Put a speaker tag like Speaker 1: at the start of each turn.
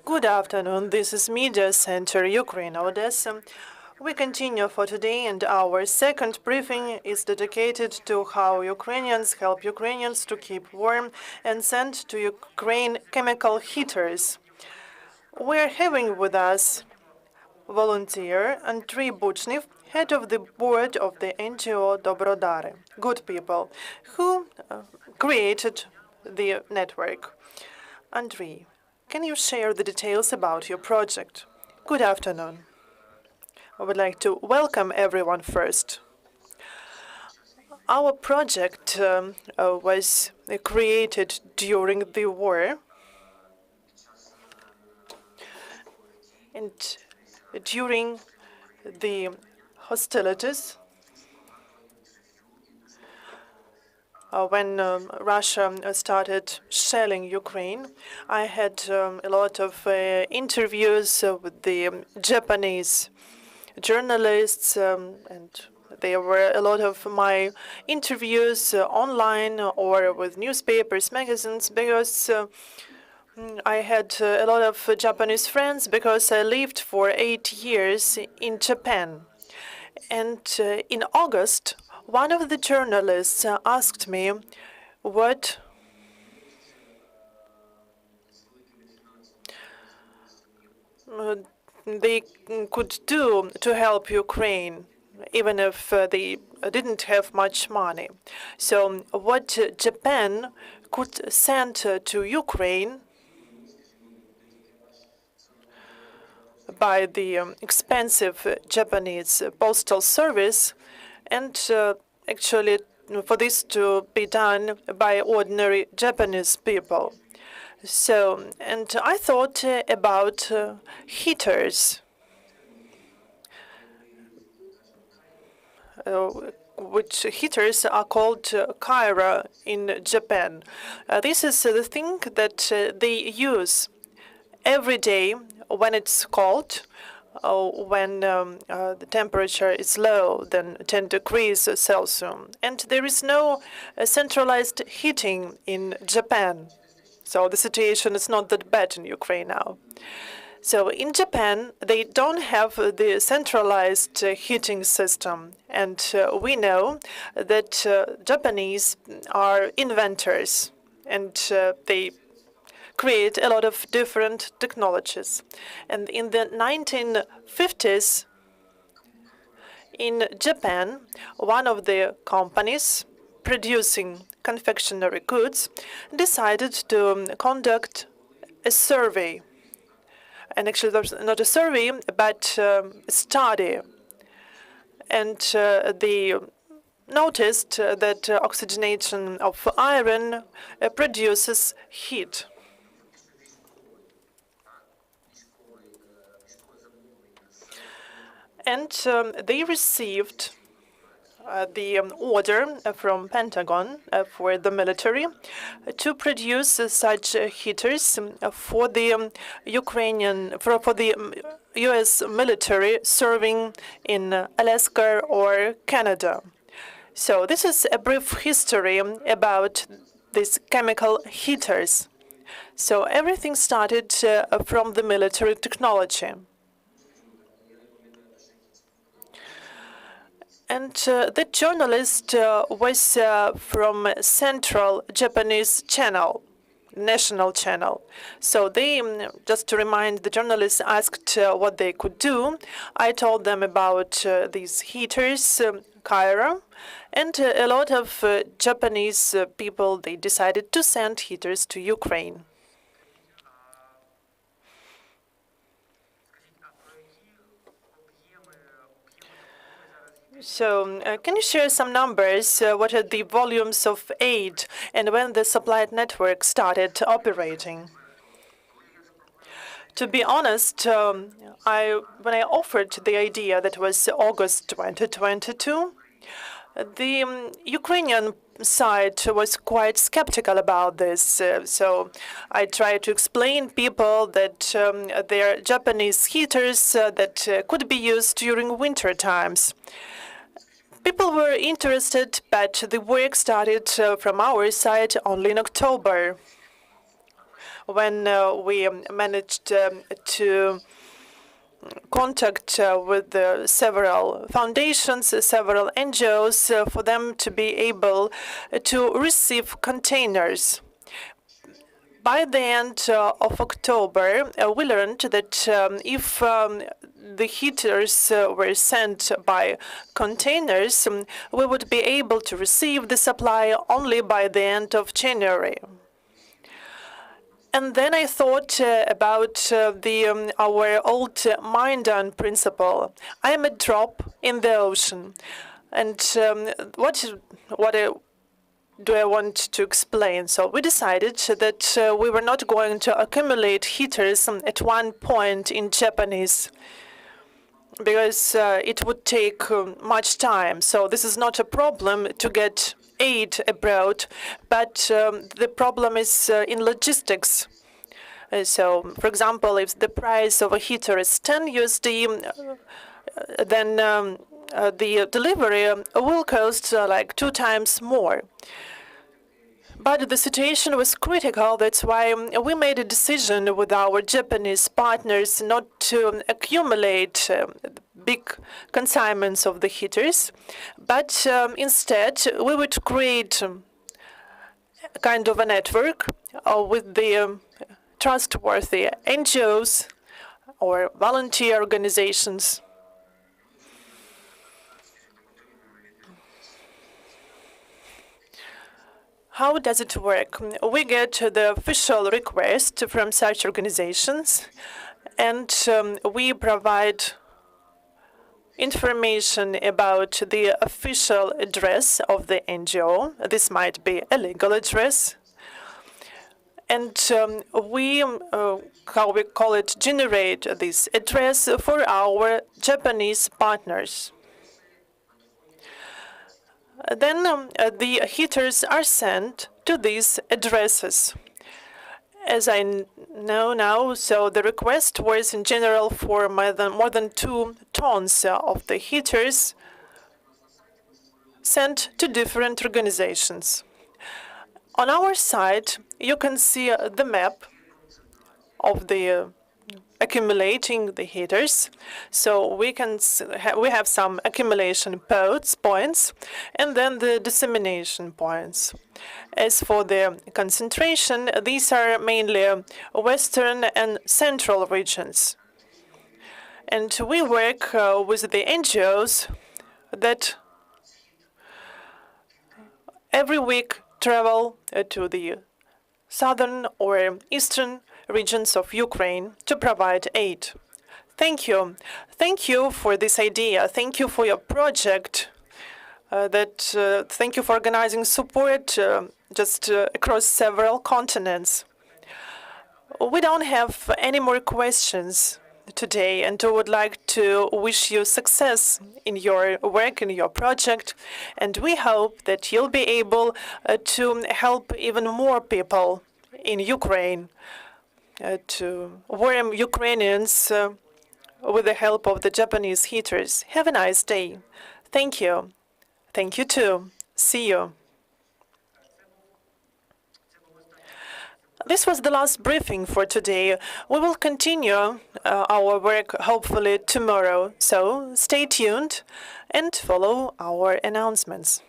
Speaker 1: Good afternoon. This is Media Center Ukraine, Odessa. We continue for today, and our second briefing is dedicated to how Ukrainians help Ukrainians to keep warm and send to Ukraine chemical heaters. We're having with us volunteer Andrii Buchnev, head of the board of the NGO Dobrodary, good people, who created the network. Andrii, can you share the details about your project? Good afternoon. I would like to welcome everyone first. Our project was created during the war, and during the hostilities, when Russia started shelling Ukraine, I had a lot of interviews with the Japanese journalists, and there were a lot of my interviews online or with newspapers, magazines, because I had a lot of Japanese friends because I lived for 8 years in Japan. And in August, one of the journalists asked me what they could do to help Ukraine, even if they didn't have much money. So what Japan could send to Ukraine by the expensive Japanese postal service, and actually for this to be done by ordinary Japanese people. So, and I thought about heaters, which heaters are called kaira in Japan. This is the thing that they use every day when it's cold, when the temperature is low than 10 degrees Celsius. And there is no centralized heating in Japan. So the situation is not that bad in Ukraine now. So in Japan, they don't have the centralized heating system. And we know that Japanese are inventors, and they create a lot of different technologies. And in the 1950s, in Japan, one of the companies producing confectionery goods decided to conduct a survey. And actually, there's not a survey, but a study. And they noticed that oxygenation of iron produces heat. And they received the order from Pentagon for the military to produce such heaters for the for the U.S. military serving in Alaska or Canada. So this is a brief history about these chemical heaters. So everything started from the military technology. And the journalist was from Central Japanese channel, national channel. So they, just to remind, the journalists asked what they could do. I told them about these heaters, Kaira, and a lot of Japanese people, they decided to send heaters to Ukraine. So can you share some numbers? What are the volumes of aid and when the supply network started operating? To be honest, when I offered the idea, that was August 2022, the Ukrainian side was quite skeptical about this. So I tried to explain people that there are Japanese heaters that could be used during winter times. People were interested, but the work started from our side only in October. when we managed to contact with several foundations, several NGOs, for them to be able to receive containers. By the end of October, we learned that if the heaters were sent by containers, we would be able to receive the supply only by the end of January. And then I thought about our old Maindan principle. I am a drop in the ocean. And what do I want to explain? So we decided that we were not going to accumulate heaters at one point in Japanese, because it would take much time. So this is not a problem to get aid abroad, but the problem is in logistics. So, for example, if the price of a heater is 10 USD, then the delivery will cost like 2 times more. But the situation was critical. That's why we made a decision with our Japanese partners not to accumulate big consignments of the heaters, but instead we would create a kind of a network with the trustworthy NGOs or volunteer organizations. How does it work? We get the official request from such organizations, and we provide information about the official address of the NGO. This might be a legal address. And we, how we call it, generate this address for our Japanese partners. Then the heaters are sent to these addresses. As I know now, so the request was in general for more than 2 tons of the heaters sent to different organizations. On our side, you can see the map of the accumulating the heaters. So we have some accumulation points, and then the dissemination points. As for the concentration, these are mainly western and central regions. And we work with the NGOs that every week travel to the southern or eastern regions of Ukraine to provide aid. Thank you. Thank you for this idea. Thank you for your project. Thank you for organizing support just across several continents. We don't have any more questions today, and I would like to wish you success in your work, in your project, and we hope that you'll be able to help even more people in Ukraine, to warm Ukrainians with the help of the Japanese heaters. Have a nice day. Thank you. Thank you too. See you. This was the last briefing for today. We will continue our work hopefully tomorrow, so stay tuned and follow our announcements.